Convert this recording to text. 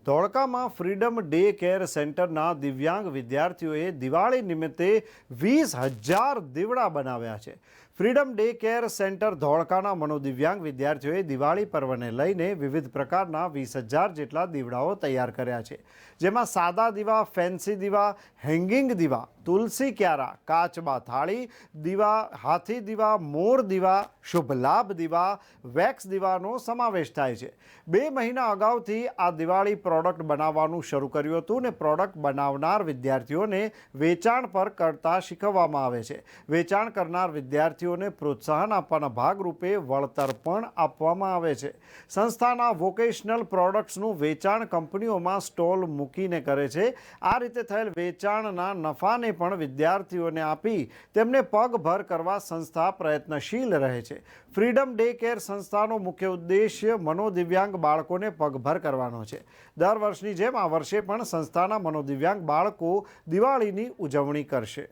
ધોળકામાં freedom day care સેન્ટરના દિવ્યાંગ વિદ્યાર્થીઓએ દિવાળી નિમિત્તે 20,000 દીવડા બનાવ્યા છે. ફ્રીડમ ડે કેર સેન્ટર ધોળકાના મનોદિવ્યાંગ વિદ્યાર્થીઓએ દિવાળી પર્વને લઈને વિવિધ પ્રકારના 20,000 જેટલા દીવડાઓ તૈયાર કર્યા છે. જેમાં સાદા દીવા, ફેન્સી દીવા, હેંગિંગ દીવા, તુલસી ક્યારા, કાચબા થાળી દીવા, હાથી દીવા, મોર દીવા, શુભ લાભ દીવા, વેક્સ દીવાનો સમાવેશ થાય છે. 2 મહિના અગાઉથી આ દિવાળી પ્રોડક્ટ બનાવવાનું શરૂ કર્યું હતું ને પ્રોડક્ટ બનાવનાર વિદ્યાર્થીઓને વેચાણ પર કરતા શીખવવામાં આવે છે. વેચાણ કરનાર વિદ્યાર્થીઓને પ્રોત્સાહન આપવાના ભાગરૂપે વળતર પણ આપવામાં આવે છે. સંસ્થાના વોકેશનલ પ્રોડક્ટ્સનું વેચાણ કંપનીઓમાં સ્ટોલ મૂકીને કરે છે. આ રીતે થયેલ વેચાણના નફાને પણ વિદ્યાર્થીઓને આપી તેમને પગભર કરવા સંસ્થા પ્રયત્નશીલ રહે છે. ફ્રીડમ ડે કેર સંસ્થાનો મુખ્ય ઉદ્દેશ્ય મનોદિવ્યાંગ બાળકોને પગભર કરવાનો છે. દર વર્ષની જેમ આ વર્ષે પણ સંસ્થાના મનોદિવ્યાંગ બાળકો દિવાળીની ઉજવણી કરશે.